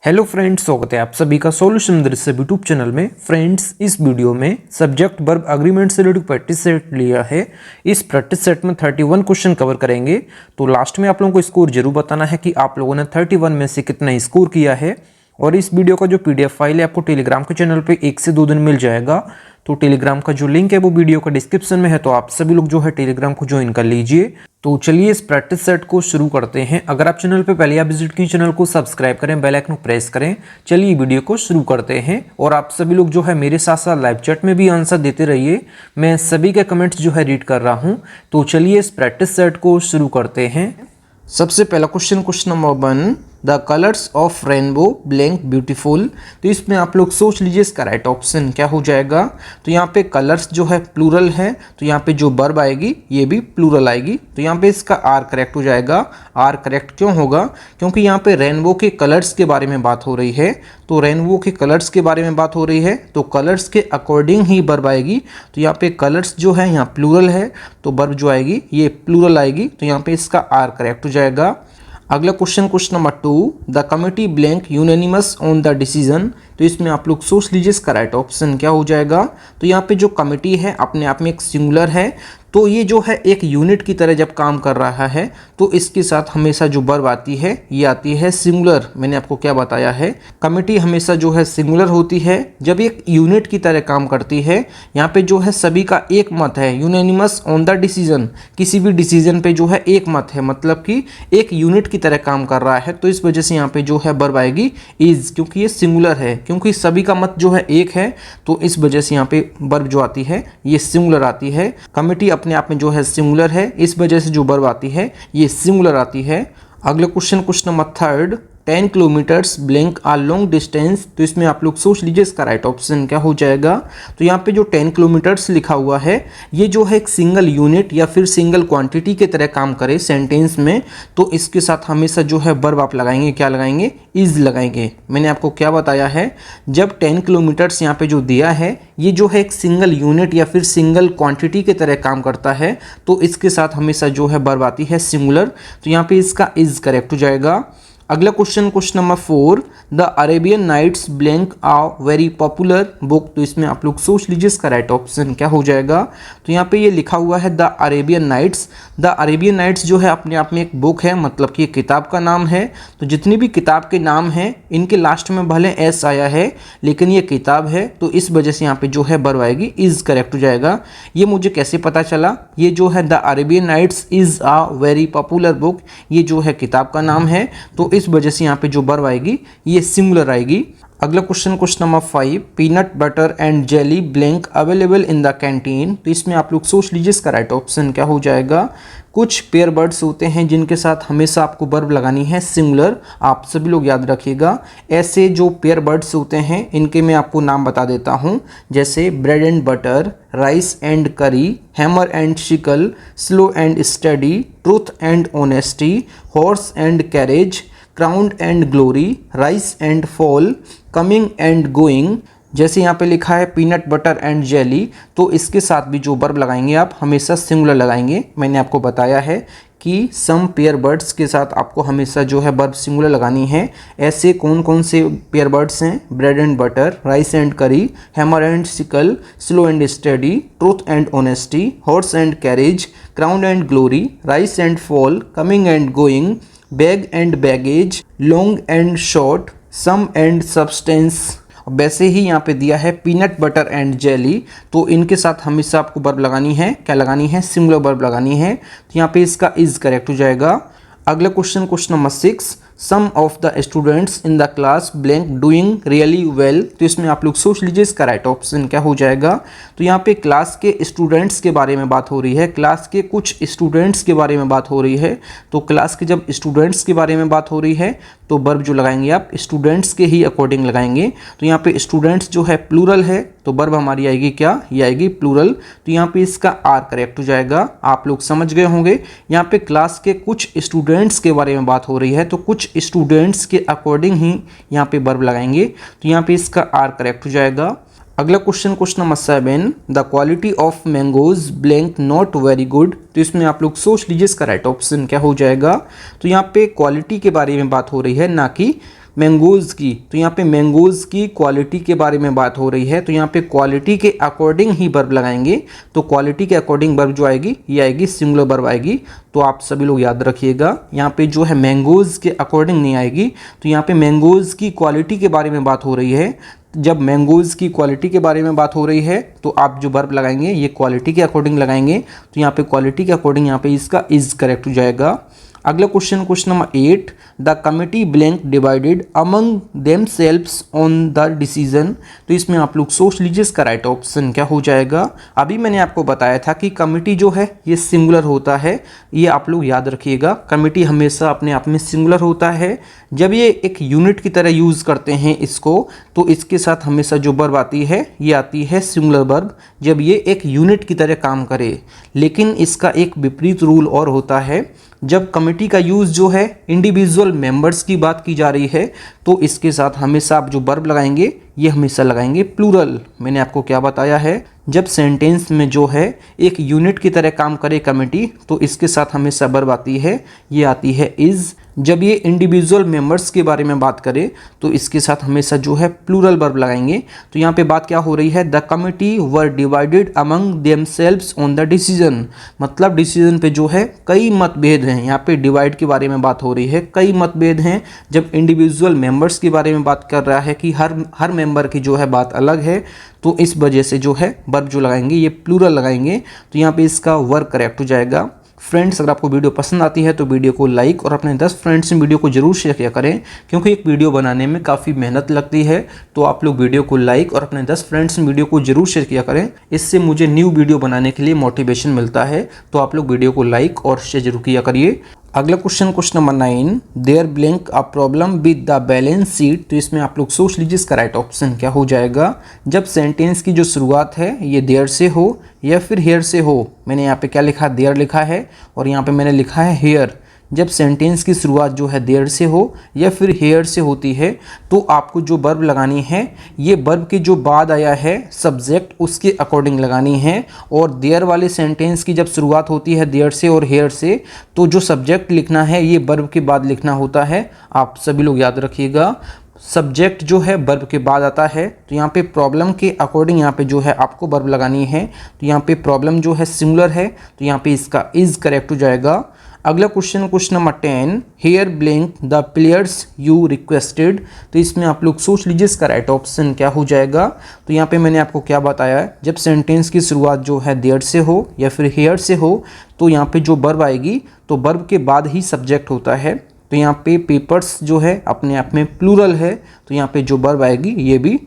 Hello friends, स्वागत है आप सभी का सॉल्यूशन दृश्य यूट्यूब चैनल में। फ्रेंड्स, इस वीडियो में सब्जेक्ट वर्ब अग्रीमेंट से रिलेटेड प्रैक्टिस सेट लिया है। इस प्रैक्टिस सेट में 31 क्वेश्चन कवर करेंगे। तो लास्ट में आप लोगों को स्कोर जरूर बताना है कि आप लोगों ने 31 में से कितना स्कोर किया है। और इस वीडियो का जो पीडीएफ फाइल है आपको टेलीग्राम के चैनल पे 1 से 2 दिन मिल जाएगा। तो टेलीग्राम का जो लिंक है वो वीडियो का डिस्क्रिप्शन में है, तो आप सभी लोग जो है टेलीग्राम को ज्वाइन कर लीजिए। तो चलिए इस प्रैक्टिस सेट को शुरू करते हैं। अगर आप चैनल पे पहले आप विजिट की, चैनल को सब्सक्राइब करें, बेल आइकन प्रेस करें। चलिए वीडियो को शुरू करते हैं। और आप सभी लोग जो है मेरे साथ साथ लाइव चैट में भी आंसर देते रहिए। मैं सभी के कमेंट्स जो है रीड कर रहा हूँ। तो चलिए इस प्रैक्टिस सेट को शुरू करते हैं। सबसे पहला question number 1, the colours of rainbow blank beautiful. तो इसमें आप लोग सोच लीजिए इसका राइट ऑप्शन क्या हो जाएगा। तो यहाँ पे कलर्स जो है प्लूरल है, तो यहाँ पे जो वर्ब आएगी ये भी प्लूरल आएगी। तो यहाँ पे इसका आर करेक्ट हो जाएगा। आर करेक्ट क्यों होगा? क्योंकि यहाँ पे रेनबो के कलर्स के बारे में बात हो रही है। तो रेनबो के कलर्स के बारे में बात हो रही है तो कलर्स के अकॉर्डिंग ही वर्ब आएगी। तो यहाँ पे कलर्स जो है यहाँ प्लूरल है, तो वर्ब जो आएगी ये प्लूरल आएगी। तो यहाँ पे इसका आर करेक्ट हो जाएगा। अगला question number 2, the committee blank unanimous on the decision. तो इसमें आप लोग सोच लीजिए इसका राइट ऑप्शन क्या हो जाएगा। तो यहाँ पे जो कमिटी है अपने आप में एक सिंगुलर है, तो ये जो है एक यूनिट की तरह जब काम कर रहा है तो इसके साथ हमेशा जो वर्ब आती है ये आती है सिंगुलर। मैंने आपको क्या बताया है, कमिटी हमेशा जो है सिंगुलर होती है जब एक यूनिट की तरह काम करती है। यहाँ पे जो है सभी का एक मत है, यूनानिमस ऑन द डिसीजन। किसी भी डिसीजन पे जो है एक मत है, मतलब कि एक यूनिट की तरह काम कर रहा है। तो इस वजह से यहाँ पे जो है वर्ब आएगी इज, क्योंकि ये सिंगुलर है, क्योंकि सभी का मत जो है एक है। तो इस वजह से यहाँ पे वर्ब जो आती है ये सिंगुलर आती है। कमिटी अपने आप में जो है सिंगुलर है, इस वजह से जो वर्ब आती है ये सिंगुलर आती है। अगला क्वेश्चन नंबर 3, 10 किलोमीटर्स ब्लैंक आ लॉन्ग डिस्टेंस। तो इसमें आप लोग सोच लीजिए इसका राइट ऑप्शन क्या हो जाएगा। तो यहाँ पे जो 10 किलोमीटर्स लिखा हुआ है ये जो है एक सिंगल यूनिट या फिर सिंगल क्वांटिटी के तरह काम करे सेंटेंस में, तो इसके साथ हमेशा जो है वर्ब आप लगाएंगे, क्या लगाएंगे, इज लगाएंगे। मैंने आपको क्या बताया है, जब 10 किलोमीटर्स यहाँ पे जो दिया है ये जो है एक सिंगल यूनिट या फिर सिंगल क्वांटिटी के तरह काम करता है, तो इसके साथ हमेशा जो है वर्ब आती है सिंगुलर। तो यहाँ पे इसका इज करेक्ट हो जाएगा। अगला question number 4, the Arabian Nights blank a very popular book. तो इसमें आप लोग सोच लीजिए इसका राइट ऑप्शन क्या हो जाएगा। तो यहाँ पे ये लिखा हुआ है the Arabian Nights. The Arabian Nights जो है अपने आप में एक बुक है, मतलब कि किताब का नाम है। तो जितनी भी किताब के नाम हैं इनके लास्ट में भले एस आया है लेकिन ये किताब है, तो इस वजह से यहाँ पे जो है वर्ब आएगी इज करेक्ट हो जाएगा। ये मुझे कैसे पता चला, ये जो है the Arabian Nights is a very popular book, ये जो है किताब का नाम है, तो इस वजह से यहाँ पे जो वर्ब आएगी ये सिंगुलर आएगी। अगला question number 5, peanut butter and jelly blank available in the canteen. तो इसमें आप लोग सोच लीजिए इसका राइट ऑप्शन क्या हो जाएगा। कुछ पेयर वर्ड्स होते हैं जिनके साथ हमेशा आपको वर्ब लगानी है सिंगुलर, आप सभी लोग याद रखिएगा। ऐसे जो पेयर वर्ड्स होते हैं इनके मैं आपको नाम बता देता हूँ, जैसे bread and butter, rice and curry, hammer and sickle, slow and steady, truth and honesty, horse and carriage, crown and glory, rise and fall, coming and going. जैसे यहाँ पे लिखा है पीनट बटर एंड जेली, तो इसके साथ भी जो वर्ब लगाएंगे आप हमेशा सिंगुलर लगाएंगे। मैंने आपको बताया है कि सम पेयर वर्ड्स के साथ आपको हमेशा जो है वर्ब सिंगुलर लगानी है। ऐसे कौन कौन से पेयर वर्ड्स हैं, bread and butter, rice and curry, hammer and sickle, slow and steady, truth and honesty, horse and carriage, crown and glory, rise and fall, coming and going, bag and baggage, long and short, sum and substance. वैसे ही यहाँ पे दिया है peanut butter and jelly, तो इनके साथ हमेशा आपको वर्ब लगानी है, क्या लगानी है, सिंगुलर वर्ब लगानी है। तो यहाँ पे इसका इज करेक्ट हो जाएगा। अगला question number 6, some of the students in the class blank doing really well. तो इसमें आप लोग सोच लीजिए इसका राइट ऑप्शन क्या हो जाएगा। तो यहाँ पे क्लास के स्टूडेंट्स के बारे में बात हो रही है, क्लास के कुछ स्टूडेंट्स के बारे में बात हो रही है। तो क्लास के जब स्टूडेंट्स के बारे में बात हो रही है तो वर्ब जो लगाएंगे आप स्टूडेंट्स के ही अकॉर्डिंग लगाएंगे। तो यहाँ पे स्टूडेंट्स जो है प्लूरल है, तो वर्ब हमारी आएगी क्या, ये आएगी प्लूरल। तो यहाँ पे इसका आर करेक्ट हो जाएगा। आप लोग समझ गए होंगे, यहाँ पे क्लास के कुछ स्टूडेंट्स के बारे में बात हो रही है, तो कुछ स्टूडेंट्स के अकॉर्डिंग ही यहाँ पे वर्ब लगाएंगे। तो यहाँ पे इसका आर करेक्ट हो जाएगा। अगला question number 7, the quality of mangoes blank not very good. तो इसमें आप लोग सोच लीजिए इसका राइट ऑप्शन क्या हो जाएगा। तो यहाँ पे क्वालिटी के बारे में बात हो रही है, ना कि मैंगोज़ की, तो यहाँ पे मैंगोज़ की क्वालिटी के बारे में बात हो रही है, तो यहाँ पे क्वालिटी के अकॉर्डिंग ही वर्ब लगाएंगे। तो क्वालिटी के अकॉर्डिंग वर्ब जो आएगी ये आएगी सिंगुलर वर्ब आएगी। तो आप सभी लोग याद रखिएगा, यहाँ पे जो है मैंगोज़ के अकॉर्डिंग नहीं आएगी। तो यहाँ पे मैंगोज़ की क्वालिटी के बारे में बात हो रही है। जब मैंगोज़ की क्वालिटी के बारे में बात हो रही है तो आप जो वर्ब लगाएंगे ये क्वालिटी के अकॉर्डिंग लगाएंगे। तो यहाँ पे क्वालिटी के अकॉर्डिंग यहाँ पे इसका इज करेक्ट हो जाएगा। अगला question number 8, the committee blank divided among themselves on the decision. तो इसमें आप लोग सोच लीजिए इसका राइट ऑप्शन क्या हो जाएगा। अभी मैंने आपको बताया था कि कमिटी जो है ये सिंगुलर होता है, ये आप लोग याद रखिएगा। कमिटी हमेशा अपने आप में सिंगुलर होता है। जब ये एक यूनिट की तरह यूज़ करते हैं इसको, तो इसके साथ हमेशा जो वर्ब आती है ये आती है सिंगुलर वर्ब, जब ये एक यूनिट की तरह काम करे। लेकिन इसका एक विपरीत रूल और होता है, जब कमेटी का यूज़ जो है इंडिविजुअल मेंबर्स की बात की जा रही है तो इसके साथ हमेशा आप जो वर्ब लगाएंगे ये हमेशा लगाएंगे प्लूरल। मैंने आपको क्या बताया है, जब सेंटेंस में जो है एक यूनिट की तरह काम करे कमेटी तो इसके साथ हमेशा वर्ब आती है, ये आती है इज़। जब ये इंडिविजुअल मेंबर्स के बारे में बात करें तो इसके साथ हमेशा जो है प्लूरल वर्ब लगाएंगे। तो यहाँ पे बात क्या हो रही है, the committee were divided among themselves on the decision. मतलब डिसीजन पे जो है कई मतभेद हैं। यहाँ पे डिवाइड के बारे में बात हो रही है, कई मतभेद हैं। जब इंडिविजुअल मेंबर्स के बारे में बात कर रहा है कि हर मेंबर की जो है बात अलग है, तो इस वजह से जो है वर्ब जो लगाएंगे ये प्लूरल लगाएंगे। तो यहाँ पे इसका वर्ब करेक्ट हो जाएगा। फ्रेंड्स, अगर आपको वीडियो पसंद आती है तो वीडियो को लाइक और अपने 10 फ्रेंड्स में वीडियो को जरूर शेयर किया करें, क्योंकि एक वीडियो बनाने में काफ़ी मेहनत लगती है। तो आप लोग वीडियो को लाइक और अपने 10 फ्रेंड्स में वीडियो को जरूर शेयर किया करें, इससे मुझे न्यू वीडियो बनाने के लिए मोटिवेशन मिलता है। तो आप लोग वीडियो को लाइक और शेयर जरूर किया करिए। अगला question number 9, there blank a problem with the balance sheet. तो इसमें आप लोग सोच लीजिए इसका राइट ऑप्शन क्या हो जाएगा। जब सेंटेंस की जो शुरुआत है ये देयर से हो या फिर हेयर से हो। मैंने यहाँ पे क्या लिखा, देयर लिखा है और यहाँ पे मैंने लिखा है हेयर। जब सेंटेंस की शुरुआत जो है देयर से हो या फिर हेयर से होती है तो आपको जो वर्ब लगानी है ये वर्ब के जो बाद आया है सब्जेक्ट उसके अकॉर्डिंग लगानी है। और देयर वाले सेंटेंस की जब शुरुआत होती है देयर से और हेयर से तो जो सब्जेक्ट लिखना है ये वर्ब के बाद लिखना होता है। आप सभी लोग याद रखिएगा, सब्जेक्ट जो है वर्ब के बाद आता है। तो यहाँ पे प्रॉब्लम के अकॉर्डिंग यहाँ पे जो है आपको वर्ब लगानी है। तो यहाँ पे प्रॉब्लम जो है सिंगुलर है तो यहाँ पे इसका इज करेक्ट हो जाएगा। अगला question number 10, here blank the players you requested. तो इसमें आप लोग सोच लीजिए इसका राइट ऑप्शन क्या हो जाएगा। तो यहाँ पे मैंने आपको क्या बताया है, जब सेंटेंस की शुरुआत जो है देयर से हो या फिर हेयर से हो तो यहाँ पे जो वर्ब आएगी तो वर्ब के बाद ही सब्जेक्ट होता है। तो यहाँ पे पेपर्स जो है अपने आप में प्लूरल है, तो यहाँ पे जो वर्ब आएगी ये भी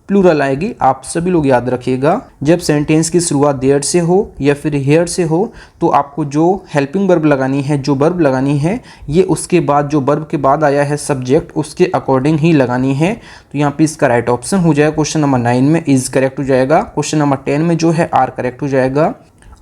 प्लूरल आएगी। आप सभी लोग याद रखिएगा, जब सेंटेंस की शुरुआत देयर से हो या फिर हेयर से हो तो आपको जो हेल्पिंग वर्ब लगानी है, जो वर्ब लगानी है ये उसके बाद जो वर्ब के बाद आया है सब्जेक्ट उसके अकॉर्डिंग ही लगानी है। तो यहाँ पे इसका राइट ऑप्शन हो जाएगा क्वेश्चन नंबर 9 में इज करेक्ट हो जाएगा। क्वेश्चन नंबर 10 में जो है आर करेक्ट हो जाएगा।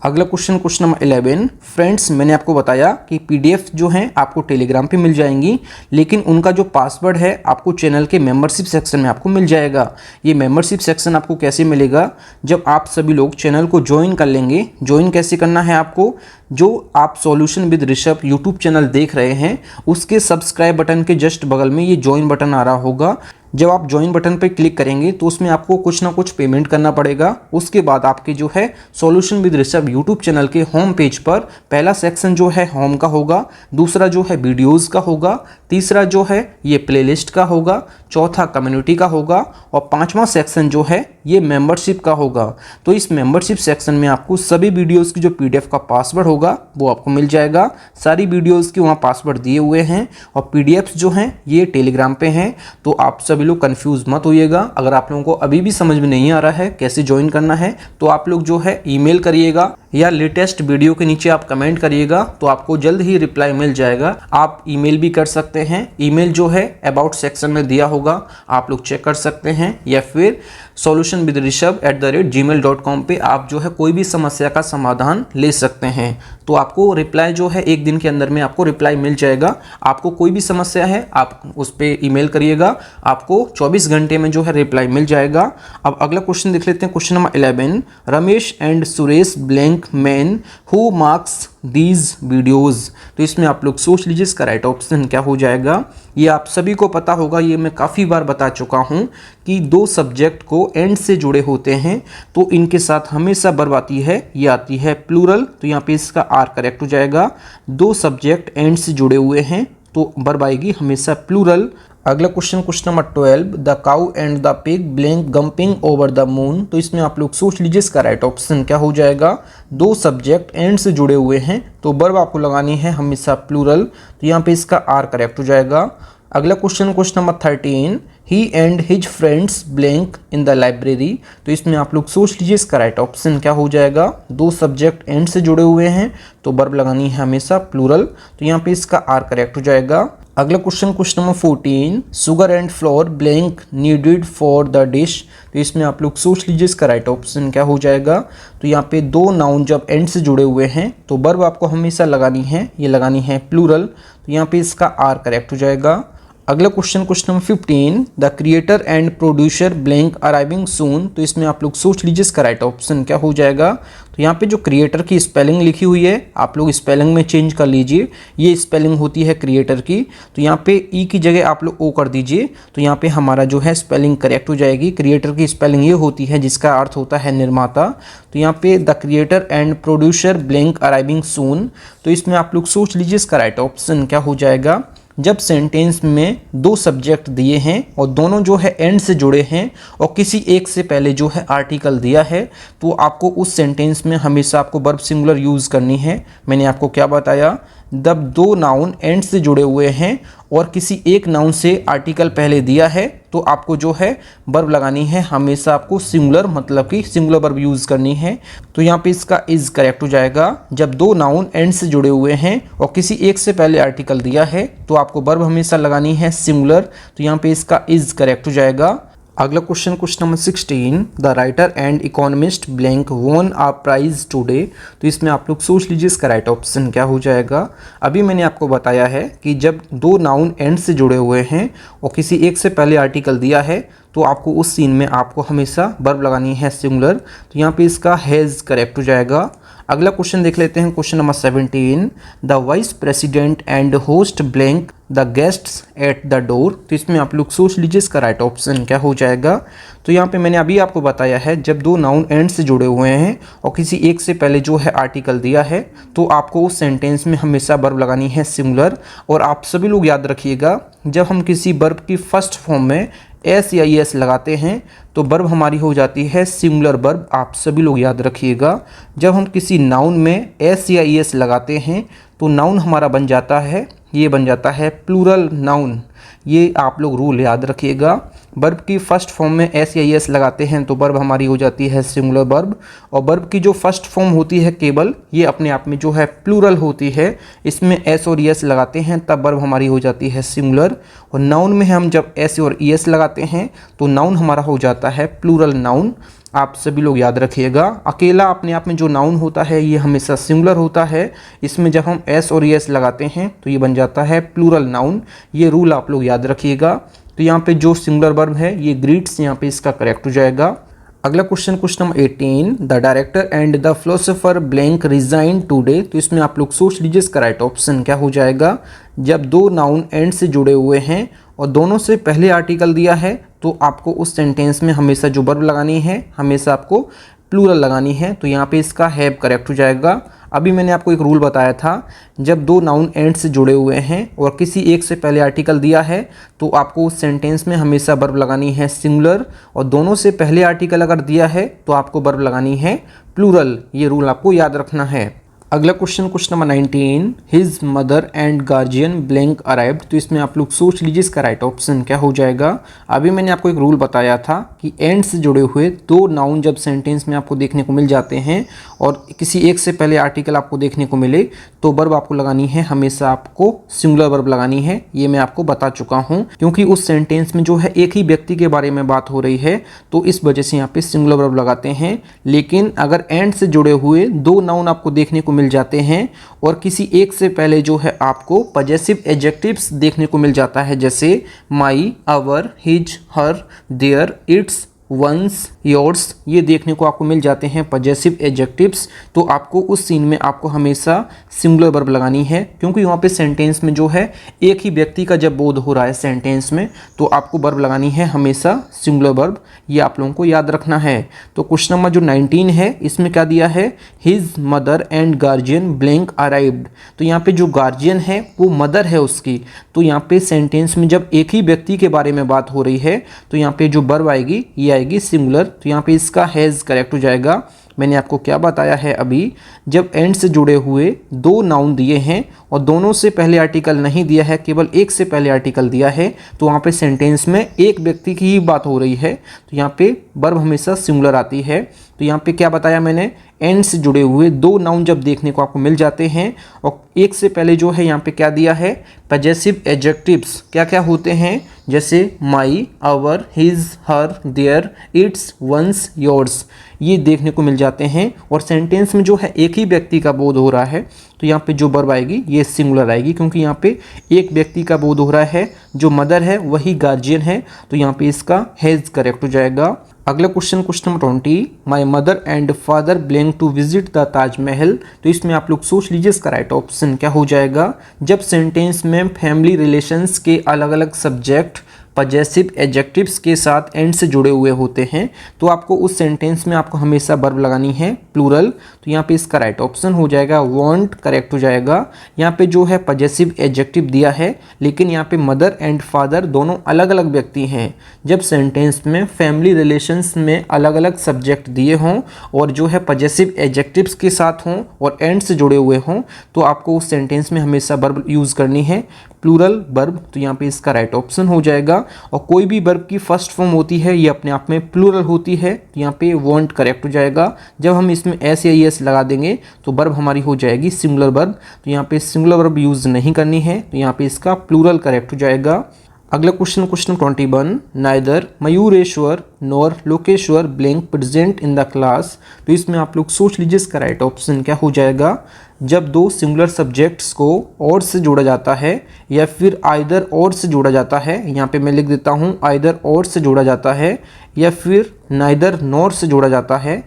अगला क्वेश्चन नंबर 11, फ्रेंड्स मैंने आपको बताया कि पीडीएफ जो हैं आपको टेलीग्राम पे मिल जाएंगी, लेकिन उनका जो पासवर्ड है आपको चैनल के मेंबरशिप सेक्शन में आपको मिल जाएगा। ये मेंबरशिप सेक्शन आपको कैसे मिलेगा, जब आप सभी लोग चैनल को ज्वाइन कर लेंगे। ज्वाइन कैसे करना है आपको, जो आप solution with Rishabh YouTube channel देख रहे हैं उसके सब्सक्राइब बटन के जस्ट बगल में ये ज्वाइन बटन आ रहा होगा। जब आप ज्वाइन बटन पर क्लिक करेंगे तो उसमें आपको कुछ ना कुछ पेमेंट करना पड़ेगा। उसके बाद आपके जो है solution with Rishabh YouTube channel के होम पेज पर पहला सेक्शन जो है होम का होगा, दूसरा जो है वीडियोस का होगा, तीसरा जो है ये प्लेलिस्ट का होगा, चौथा कम्युनिटी का होगा और पांचवा सेक्शन जो है ये मेंबरशिप का होगा। तो इस मेंबरशिप सेक्शन में आपको सभी वीडियोस की जो पीडीएफ का पासवर्ड होगा वो आपको मिल जाएगा। सारी वीडियोस की वहाँ पासवर्ड दिए हुए हैं और पीडीएफ्स जो हैं ये टेलीग्राम पे हैं। तो आप सभी लोग कंफ्यूज मत होइएगा। अगर आप लोगों को अभी भी समझ में नहीं आ रहा है कैसे ज्वाइन करना है तो आप लोग जो है ईमेल करिएगा या लेटेस्ट वीडियो के नीचे आप कमेंट करिएगा तो आपको जल्द ही रिप्लाई मिल जाएगा। आप ईमेल भी कर सकते हैं, ईमेल जो है अबाउट सेक्शन में दिया होगा, आप लोग चेक कर सकते हैं, या फिर solutionwithrishabh@gmail.com पे आप जो है कोई भी समस्या का समाधान ले सकते हैं। तो आपको रिप्लाई जो है 1 दिन के अंदर में आपको रिप्लाई मिल जाएगा। आपको कोई भी समस्या है आप उस पर ईमेल करिएगा, आपको 24 घंटे में जो है रिप्लाई मिल जाएगा। अब अगला क्वेश्चन देख लेते हैं, question number 11, Ramesh and Suresh blank man who marks these videos. तो इसमें आप लोग सोच लीजिए इसका राइट ऑप्शन क्या हो जाएगा। ये आप सभी को पता होगा, ये मैं काफ़ी बार बता चुका हूँ कि 2 सब्जेक्ट को एंड से जुड़े होते हैं तो इनके साथ हमेशा वर्ब आती है, ये आती है प्लूरल। तो यहाँ पे इसका आर करेक्ट हो जाएगा। 2 सब्जेक्ट एंड से जुड़े हुए हैं तो वर्ब आएगी हमेशा प्लूरल। अगला question, question number 12, the cow and the pig blank jumping over the moon. तो इसमें आप लोग सोच लीजिए इसका राइट ऑप्शन क्या हो जाएगा। 2 सब्जेक्ट एंड से जुड़े हुए हैं तो वर्ब आपको लगानी है हमेशा प्लूरल, तो यहाँ पे इसका आर करेक्ट हो जाएगा। अगला question, question number 13, he and his friends blank in the library. तो इसमें आप लोग सोच लीजिए इसका राइट ऑप्शन क्या हो जाएगा। 2 सब्जेक्ट एंड से जुड़े हुए हैं तो वर्ब लगानी है हमेशा प्लूरल, तो यहाँ पे इसका आर करेक्ट हो जाएगा। अगला question, question number 14, sugar and floor blank needed for the dish. तो इसमें आप लोग सोच लीजिए इसका राइट ऑप्शन क्या हो जाएगा। तो यहाँ पे 2 नाउन जब एंड से जुड़े हुए हैं तो वर्ब आपको हमेशा लगानी है, ये लगानी है प्लूरल, तो यहाँ पे इसका आर करेक्ट हो जाएगा। अगला question, question number 15, the creator and producer blank arriving soon. तो इसमें आप लोग सोच लीजिए इसका राइट ऑप्शन क्या हो जाएगा। तो यहाँ पे जो क्रिएटर की स्पेलिंग लिखी हुई है आप लोग स्पेलिंग में चेंज कर लीजिए, ये स्पेलिंग होती है क्रिएटर की, तो यहाँ पे ई की जगह आप लोग ओ कर दीजिए, तो यहाँ पे हमारा जो है स्पेलिंग करेक्ट हो जाएगी। क्रिएटर की स्पेलिंग ये होती है जिसका अर्थ होता है निर्माता, तो यहाँ पे the creator and producer blank arriving soon. तो इसमें आप लोग सोच लीजिए इसका राइट ऑप्शन क्या हो जाएगा। जब सेंटेंस में 2 सब्जेक्ट दिए हैं और दोनों जो है एंड से जुड़े हैं और किसी एक से पहले जो है आर्टिकल दिया है तो आपको उस सेंटेंस में हमेशा आपको वर्ब सिंगुलर यूज़ करनी है। मैंने आपको क्या बताया, जब 2 नाउन एंड से जुड़े हुए हैं और किसी एक नाउन से आर्टिकल पहले दिया है तो आपको जो है वर्ब लगानी है हमेशा आपको सिंगुलर, मतलब कि सिंगुलर वर्ब यूज़ करनी है। तो यहाँ पे इसका इज़ करेक्ट हो जाएगा। जब 2 नाउन एंड से जुड़े हुए हैं और किसी एक से पहले आर्टिकल दिया है तो आपको वर्ब हमेशा लगानी है सिंगुलर, तो यहाँ पे इसका इज़ करेक्ट हो जाएगा। अगला question, question number 16, the writer and economist blank won a prize today. तो इसमें आप लोग सोच लीजिए इसका राइट ऑप्शन क्या हो जाएगा। अभी मैंने आपको बताया है कि जब 2 नाउन एंड से जुड़े हुए हैं और किसी एक से पहले आर्टिकल दिया है तो आपको उस सीन में आपको हमेशा वर्ब लगानी है सिंगुलर, तो यहाँ पे इसका हैज़ करेक्ट हो जाएगा। अगला क्वेश्चन देख लेते हैं, question number 17, the vice president and host blank the guests at the door. तो इसमें आप लोग सोच लीजिए इसका राइट ऑप्शन क्या हो जाएगा। तो यहाँ पे मैंने अभी आपको बताया है जब 2 नाउन एंड से जुड़े हुए हैं और किसी एक से पहले जो है आर्टिकल दिया है तो आपको उस सेंटेंस में हमेशा वर्ब लगानी है सिंगुलर। और आप सभी लोग याद रखिएगा, जब हम किसी वर्ब की फर्स्ट फॉर्म में एस या ई एस लगाते हैं तो वर्ब हमारी हो जाती है सिंगुलर वर्ब, आप सभी लोग याद रखिएगा। जब हम किसी नाउन में एस या ई एस लगाते हैं तो नाउन हमारा बन जाता है, ये बन जाता है प्लूरल नाउन। ये आप लोग रूल याद रखिएगा। वर्ब की फर्स्ट फॉर्म में एस या ई एस लगाते हैं तो वर्ब हमारी हो जाती है सिंगुलर वर्ब, और वर्ब की जो फर्स्ट फॉर्म होती है केवल, ये अपने आप में जो है प्लूरल होती है। इसमें एस और ई एस लगाते हैं तब वर्ब हमारी हो जाती है सिंगुलर, और नाउन में हम जब एस और ई एस लगाते हैं तो नाउन हमारा हो जाता है प्लूरल नाउन। आप सभी लोग याद रखिएगा, अकेला अपने आप में जो नाउन होता है ये हमेशा सिंगुलर होता है। इसमें जब हम एस और एस लगाते हैं तो ये बन जाता है प्लूरल नाउन। ये रूल आप लोग याद रखिएगा। तो यहाँ पे जो सिंगुलर वर्ब है ये ग्रीट्स, यहाँ पे इसका करेक्ट हो जाएगा। अगला question, question number 18, the director and the philosopher blank resign today. तो इसमें आप लोग सोच लीजिए इसका राइट ऑप्शन क्या हो जाएगा। जब 2 नाउन एंड से जुड़े हुए हैं और दोनों से पहले आर्टिकल दिया है तो आपको उस सेंटेंस में हमेशा जो वर्ब लगानी है हमेशा आपको प्लूरल लगानी है, तो यहाँ पे इसका हैव करेक्ट हो जाएगा। अभी मैंने आपको एक रूल बताया था, जब 2 नाउन एंड से जुड़े हुए हैं और किसी एक से पहले आर्टिकल दिया है तो आपको उस सेंटेंस में हमेशा वर्ब लगानी है सिंगुलर, और दोनों से पहले आर्टिकल अगर दिया है तो आपको वर्ब लगानी है प्लूरल। ये रूल आपको याद रखना है। अगला question, question number 19, his mother and guardian blank arrived. तो इसमें आप लोग सोच लीजिए इसका राइट ऑप्शन क्या हो जाएगा। अभी मैंने आपको एक रूल बताया था कि एंड से जुड़े हुए 2 नाउन जब सेंटेंस में आपको देखने को मिल जाते हैं और किसी एक से पहले आर्टिकल आपको देखने को मिले तो वर्ब आपको लगानी है, हमेशा आपको सिंगुलर वर्ब लगानी है। ये मैं आपको बता चुका हूँ, क्योंकि उस सेंटेंस में जो है एक ही व्यक्ति के बारे में बात हो रही है, तो इस वजह से यहाँ पे सिंगुलर वर्ब लगाते हैं। लेकिन अगर एंड से जुड़े हुए दो नाउन आपको देखने को मिल जाते हैं और किसी एक से पहले जो है आपको पजेसिव एडजेक्टिव्स देखने को मिल जाता है, जैसे my, our, his, her, their, its, ones, yours, ये देखने को आपको मिल जाते हैं पजेसिव एडजेक्टिव्स, तो आपको उस सीन में आपको हमेशा सिंगुलर वर्ब लगानी है, क्योंकि वहाँ पे सेंटेंस में जो है एक ही व्यक्ति का जब बोध हो रहा है सेंटेंस में, तो आपको वर्ब लगानी है हमेशा सिंगुलर वर्ब। ये आप लोगों को याद रखना है। तो क्वेश्चन नंबर जो 19 है, इसमें क्या दिया है, his mother and guardian blank arrived. तो यहाँ पे जो गार्जियन है वो मदर है उसकी, तो यहाँ पे सेंटेंस में जब एक ही व्यक्ति के बारे में बात हो रही है, तो यहाँ पे जो वर्ब आएगी ये आएगी सिंगुलर। तो यहाँ पे इसका हैज़ करेक्ट हो जाएगा। मैंने आपको क्या बताया है अभी, जब एंड से जुड़े हुए दो नाउन दिए हैं और दोनों से पहले आर्टिकल नहीं दिया है, केवल एक से पहले आर्टिकल दिया है, तो वहाँ पे सेंटेंस में एक व्यक्ति की ही बात हो रही है, तो यहाँ पे वर्ब हमेशा सिंगुलर आती है। तो यहाँ पे क्या बताया मैंने, एंड से जुड़े हुए दो नाउन जब देखने को आपको मिल जाते हैं और एक से पहले जो है यहाँ पे क्या दिया है, पजेसिव एडजेक्टिव्स क्या क्या होते हैं, जैसे my, our, his, her, their, its, ones, yours, ये देखने को मिल जाते हैं और सेंटेंस में जो है एक ही व्यक्ति का बोध हो रहा है, तो यहाँ पे जो वर्ब आएगी ये सिंगुलर आएगी, क्योंकि यहाँ पे एक व्यक्ति का बोध हो रहा है, जो मदर है वही गार्जियन है, तो यहाँ पे इसका हैज़ करेक्ट हो जाएगा। अगला question number 20, my mother and father blank to visit the Taj Mahal. तो इसमें आप लोग सोच लीजिए इसका राइट ऑप्शन क्या हो जाएगा। जब सेंटेंस में फैमिली रिलेशंस के अलग अलग सब्जेक्ट पजेसिव एडजेक्टिव्स के साथ एंड से जुड़े हुए होते हैं, तो आपको उस सेंटेंस में आपको हमेशा वर्ब लगानी है प्लूरल। तो यहाँ पे इसका राइट ऑप्शन हो जाएगा वांट, करेक्ट हो जाएगा। यहाँ पे जो है पजेसिव एडजेक्टिव दिया है, लेकिन यहाँ पे मदर एंड फादर दोनों अलग अलग व्यक्ति हैं। जब सेंटेंस में फैमिली रिलेशंस में अलग अलग सब्जेक्ट दिए हों और जो है पजेसिव एडजेक्टिव्स के साथ हों और एंड से जुड़े हुए हों, तो आपको उस सेंटेंस में हमेशा वर्ब यूज़ करनी है प्लूरल वर्ब। तो यहाँ पे इसका राइट ऑप्शन हो जाएगा। और कोई भी वर्ब की फर्स्ट फॉर्म होती है ये अपने आप में प्लूरल होती है, तो यहाँ पे वांट करेक्ट हो जाएगा। जब हम इसमें एस या एस लगा देंगे तो वर्ब हमारी हो जाएगी सिंगुलर वर्ब, तो यहाँ पे सिंगुलर वर्ब यूज़ नहीं करनी है, तो यहाँ पे इसका प्लूरल करेक्ट हो जाएगा। अगला question 21, neither Mayureshwar nor Lokeshwar blank present in the class. तो इसमें आप लोग सोच लीजिए इसका राइट ऑप्शन क्या हो जाएगा। जब दो सिंगुलर सब्जेक्ट्स को और से जोड़ा जाता है या फिर आइदर और से जोड़ा जाता है, यहाँ पे मैं लिख देता हूँ आइदर और से जोड़ा जाता है, या फिर नाइदर नॉर से जोड़ा जाता है,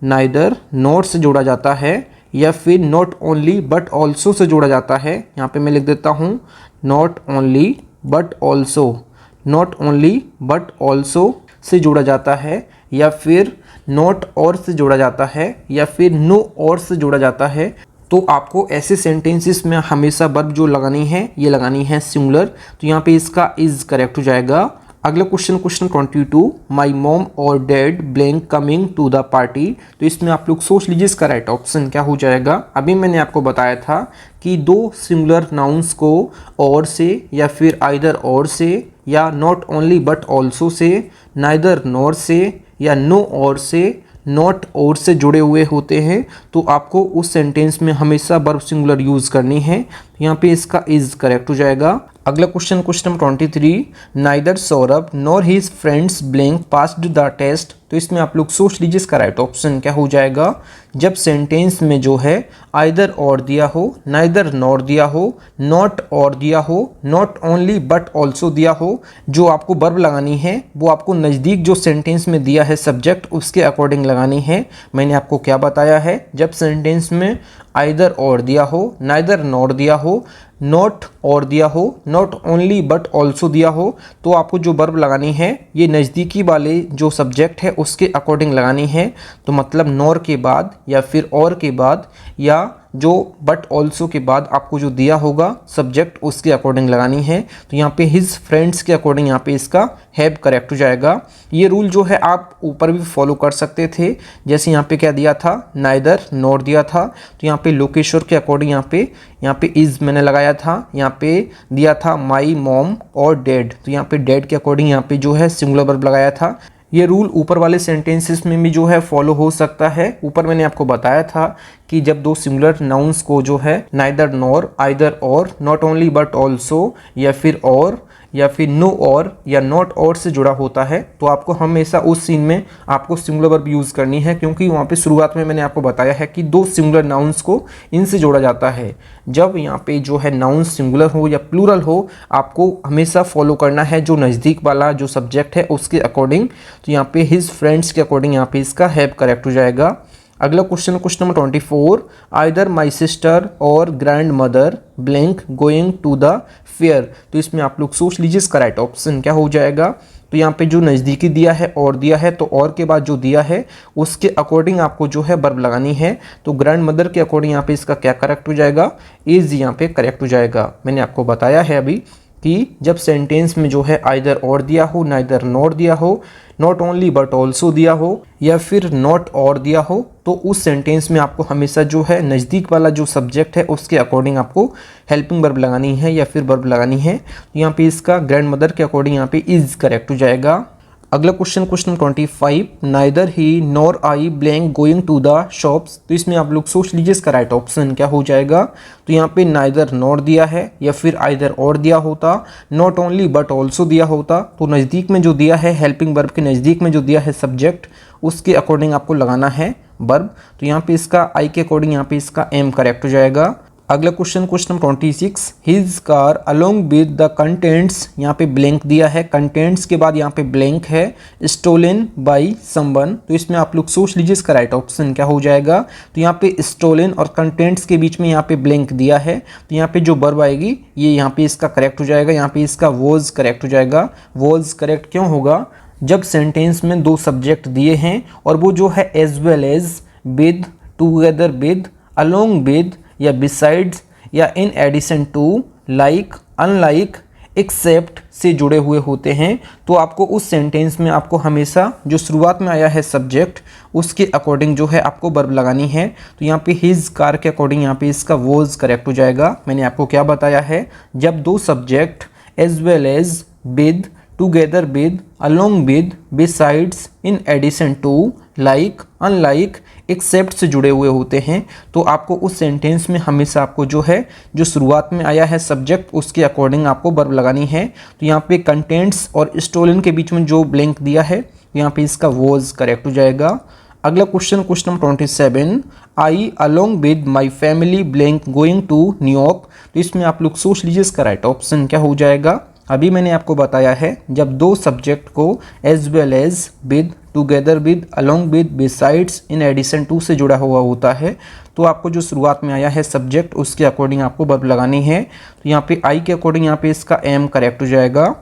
नाइदर नॉर से जोड़ा जाता है, या फिर not only but also say जोड़ा जाता है। यहाँ पे मैं लिख देता हूँ not only but also, not only but also say जोड़ा जाता है, या फिर नॉट और से जोड़ा जाता है, या फिर नो और से जोड़ा जाता है, तो आपको ऐसे सेंटेंसेस में हमेशा वर्ब जो लगानी है ये लगानी है सिंगुलर। तो यहाँ पे इसका इज करेक्ट हो जाएगा। अगला क्वेश्चन 22, माई मॉम और dad blank coming to the party. तो इसमें आप लोग सोच लीजिए इसका राइट ऑप्शन क्या हो जाएगा। अभी मैंने आपको बताया था कि दो सिंगुलर नाउन्स को और से या फिर आइदर और से या not only but also say, neither nor से या नो और से, नॉट और से जुड़े हुए होते हैं, तो आपको उस सेंटेंस में हमेशा वर्ब सिंगुलर यूज़ करनी है। यहाँ पे इसका इज करेक्ट हो जाएगा। अगला question number 23, neither Saurabh nor his friends blank passed the test. तो इसमें आप लोग सोच लीजिए इसका राइट ऑप्शन क्या हो जाएगा। जब सेंटेंस में जो है आइदर और दिया हो, नाइदर नॉर दिया हो, नॉट और दिया हो, नॉट ओनली बट ऑल्सो दिया हो, जो आपको वर्ब लगानी है वो आपको नज़दीक जो सेंटेंस में दिया है सब्जेक्ट उसके अकॉर्डिंग लगानी है। मैंने आपको क्या बताया है, जब सेंटेंस में आइदर और दिया हो, नाइदर नॉर दिया हो, नॉट और दिया हो, नॉट ओनली बट ऑल्सो दिया हो, तो आपको जो वर्ब लगानी है ये नज़दीकी वाले जो सब्जेक्ट है उसके अकॉर्डिंग लगानी है। तो मतलब नॉर के बाद या फिर और के बाद या जो बट ऑल्सो के बाद आपको जो दिया होगा सब्जेक्ट उसके अकॉर्डिंग लगानी है। तो यहाँ पे हिज फ्रेंड्स के अकॉर्डिंग यहाँ पे इसका हैव करेक्ट हो जाएगा। ये रूल जो है आप ऊपर भी फॉलो कर सकते थे, जैसे यहाँ पे क्या दिया था, नाइदर नॉर दिया था, तो यहाँ पे लोकेश्वर के अकॉर्डिंग यहाँ पे इज मैंने लगाया था, यहाँ पे दिया था माई मॉम और डैड, तो यहाँ पे डैड के अकॉर्डिंग यहाँ पे जो है सिंगुलर वर्ब लगाया था। ये रूल ऊपर वाले सेंटेंसेस में भी जो है फॉलो हो सकता है। ऊपर मैंने आपको बताया था कि जब दो सिंगुलर नाउन्स को जो है नाइदर नॉर, आइदर और, नॉट ओनली बट ऑल्सो, या फिर और, या फिर नो और, या नॉट और से जुड़ा होता है, तो आपको हमेशा उस सीन में आपको सिंगुलर वर्ब यूज़ करनी है, क्योंकि वहाँ पे शुरुआत में मैंने आपको बताया है कि दो सिंगुलर नाउन्स को इनसे जोड़ा जाता है। जब यहाँ पे जो है नाउन सिंगुलर हो या प्लूरल हो, आपको हमेशा फॉलो करना है जो नज़दीक वाला जो सब्जेक्ट है उसके अकॉर्डिंग। तो यहाँ पे हिज फ्रेंड्स के अकॉर्डिंग यहाँ पे इसका हैव करेक्ट हो जाएगा। अगला question number 24, either my sister or grandmother blank going to the fair. तो इसमें आप लोग सोच लीजिए इसका राइट ऑप्शन क्या हो जाएगा। तो यहाँ पे जो नज़दीकी दिया है और दिया है, तो और के बाद जो दिया है उसके अकॉर्डिंग आपको जो है वर्ब लगानी है। तो ग्रैंड मदर के अकॉर्डिंग यहाँ पे इसका क्या करेक्ट हो जाएगा, इज यहाँ पे करेक्ट हो जाएगा। मैंने आपको बताया है अभी कि जब सेंटेंस में जो है आइदर और दिया हो, नाइदर नॉट दिया हो, नॉट ओनली बट ऑल्सो दिया हो, या फिर नॉट और दिया हो, तो उस सेंटेंस में आपको हमेशा जो है नज़दीक वाला जो सब्जेक्ट है उसके अकॉर्डिंग आपको हेल्पिंग वर्ब लगानी है या फिर वर्ब लगानी है। तो यहाँ पे इसका ग्रैंड मदर के अकॉर्डिंग यहाँ पे इज करेक्ट हो जाएगा। अगला question 25, neither he nor I blank going to the shops. तो इसमें आप लोग सोच लीजिए इसका राइट ऑप्शन क्या हो जाएगा। तो यहाँ पे नाइदर नॉर दिया है या फिर आइदर और दिया होता, नॉट ओनली बट ऑल्सो दिया होता, तो नज़दीक में जो दिया है हेल्पिंग वर्ब के नज़दीक में जो दिया है सब्जेक्ट उसके अकॉर्डिंग आपको लगाना है वर्ब। तो यहाँ पे इसका आई के अकॉर्डिंग यहाँ पे इसका एम करेक्ट हो जाएगा। अगला question number 26, his car along with the contents, यहाँ पे ब्लैंक दिया है, कंटेंट्स के बाद यहाँ पे ब्लैंक है, स्टोलन बाय समवन। तो इसमें आप लोग सोच लीजिए इसका राइट ऑप्शन क्या हो जाएगा। तो यहाँ पे स्टोलन और कंटेंट्स के बीच में यहाँ पे ब्लैंक दिया है, तो यहाँ पे जो वर्ब आएगी ये यहाँ पे इसका करेक्ट हो जाएगा। यहाँ पे इसका वॉज करेक्ट हो जाएगा। वॉज करेक्ट क्यों होगा, जब सेंटेंस में दो सब्जेक्ट दिए हैं और वो जो है as well as, with, together with, along with, या बिसाइड्स, या in addition to, like, unlike, except से जुड़े हुए होते हैं, तो आपको उस सेंटेंस में आपको हमेशा जो शुरुआत में आया है सब्जेक्ट उसके अकॉर्डिंग जो है आपको वर्ब लगानी है। तो यहाँ पे हिज कार के अकॉर्डिंग यहाँ पे इसका वॉज करेक्ट हो जाएगा। मैंने आपको क्या बताया है, जब दो subject as well as, with, together with, along with, besides, in addition to, like, unlike, except से जुड़े हुए होते हैं, तो आपको उस सेंटेंस में हमेशा आपको जो है जो शुरुआत में आया है सब्जेक्ट उसके अकॉर्डिंग आपको वर्ब लगानी है। तो यहाँ पे कंटेंट्स और स्टोलन के बीच में जो ब्लैंक दिया है यहाँ पे इसका वॉज करेक्ट हो जाएगा। अगला question number 27, I along with my family blank going to New York. तो इसमें आप लोग सोच लीजिए इसका राइट ऑप्शन क्या हो जाएगा। अभी मैंने आपको बताया है जब दो सब्जेक्ट को as well as, with, together with, along with, besides, in addition to से जुड़ा हुआ होता है, तो आपको जो शुरुआत में आया है सब्जेक्ट उसके अकॉर्डिंग आपको वर्ब लगानी है। तो यहाँ पे आई के अकॉर्डिंग यहाँ पे इसका एम करेक्ट हो जाएगा।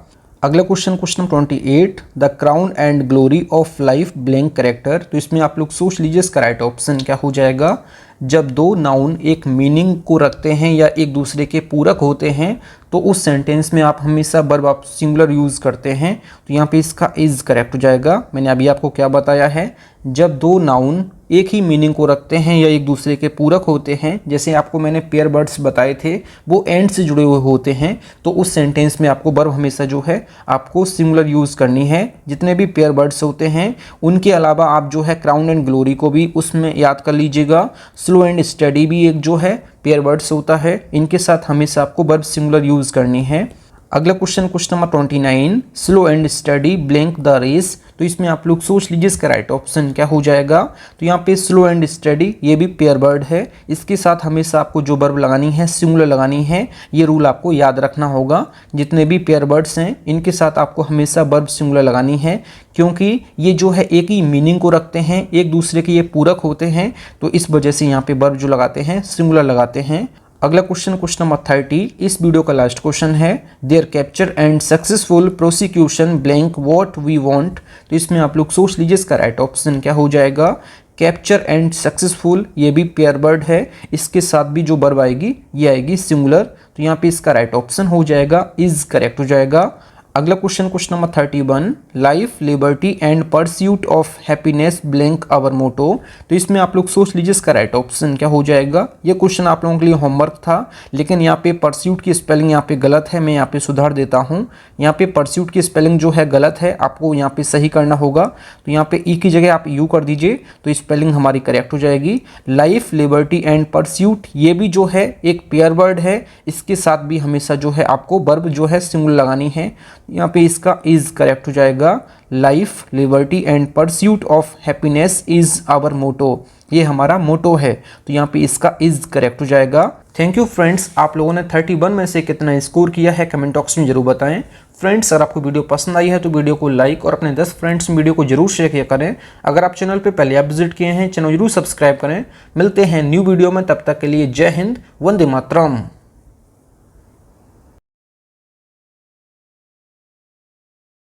अगला question 28, the crown and glory of life blank character. तो इसमें आप लोग सोच लीजिए इसका राइट ऑप्शन क्या हो जाएगा। जब दो नाउन एक मीनिंग को रखते हैं या एक दूसरे के पूरक होते हैं, तो उस सेंटेंस में आप हमेशा वर्ब आप सिंगुलर यूज़ करते हैं। तो यहाँ पे इसका इज करेक्ट हो जाएगा। मैंने अभी आपको क्या बताया है, जब दो नाउन एक ही मीनिंग को रखते हैं या एक दूसरे के पूरक होते हैं, जैसे आपको मैंने पेयर वर्ड्स बताए थे वो एंड से जुड़े हुए होते हैं, तो उस सेंटेंस में आपको वर्ब हमेशा जो है आपको सिंगुलर यूज़ करनी है। जितने भी पेयर वर्ड्स होते हैं उनके अलावा आप जो है क्राउन एंड ग्लोरी को भी उसमें याद कर लीजिएगा। स्लो एंड स्टडी भी एक जो है पेयर वर्ड्स होता है, इनके साथ हमेशा आपको वर्ब सिंगुलर यूज़ करनी है। अगला question number 29, slow and steady blank the race. तो इसमें आप लोग सोच लीजिए इसका राइट ऑप्शन क्या हो जाएगा। तो यहाँ पे स्लो एंड स्टडी ये भी पेयर वर्ड है, इसके साथ हमेशा आपको जो वर्ब लगानी है सिंगुलर लगानी है। ये रूल आपको याद रखना होगा। जितने भी पेयर वर्ड्स हैं इनके साथ आपको हमेशा वर्ब सिंगुलर लगानी है, क्योंकि ये जो है एक ही मीनिंग को रखते हैं, एक दूसरे के ये पूरक होते हैं, तो इस वजह से यहाँ पे वर्ब जो लगाते हैं सिंगुलर लगाते हैं। अगला क्वेश्चन नंबर 30, इस वीडियो का लास्ट क्वेश्चन है, their capture and successful prosecution blank what we want. तो इसमें आप लोग सोच लीजिए इसका राइट ऑप्शन क्या हो जाएगा। कैप्चर एंड सक्सेसफुल ये भी पेयर वर्ड है, इसके साथ भी जो वर्ब आएगी ये आएगी सिंगुलर। तो यहाँ पे इसका राइट ऑप्शन हो जाएगा इज करेक्ट हो जाएगा। अगला question number 31, life liberty and pursuit of happiness blank our motto. तो इसमें आप लोग सोच लीजिए इसका राइट ऑप्शन क्या हो जाएगा। ये क्वेश्चन आप लोगों के लिए होमवर्क था, लेकिन यहाँ पे परस्यूट की स्पेलिंग यहाँ पे गलत है, मैं यहाँ पे सुधार देता हूँ। यहाँ पे परस्यूट की स्पेलिंग जो है गलत है, आपको यहाँ पे सही करना होगा। तो यहाँ पे ई की जगह आप यू कर दीजिए, तो स्पेलिंग हमारी करेक्ट हो जाएगी। लाइफ लिबर्टी एंड परस्यूट, ये भी जो है एक पेयर वर्ड है, इसके साथ भी हमेशा जो है आपको वर्ब जो है सिंगुलर लगानी है। यहाँ पे इसका इज करेक्ट हो जाएगा। Life liberty and pursuit of happiness is our motto, ये हमारा मोटो है, तो यहाँ पे इसका इज करेक्ट हो जाएगा। थैंक यू फ्रेंड्स, आप लोगों ने 31 में से कितना स्कोर किया है कमेंट बॉक्स में जरूर बताएं। फ्रेंड्स, अगर आपको वीडियो पसंद आई है तो वीडियो को लाइक और अपने 10 फ्रेंड्स में वीडियो को जरूर शेयर किया करें। अगर आप चैनल पे पहले आप विजिट किए हैं, चैनल जरूर सब्सक्राइब करें। मिलते हैं न्यू वीडियो में, तब तक के लिए जय हिंद, वंदे मातरम।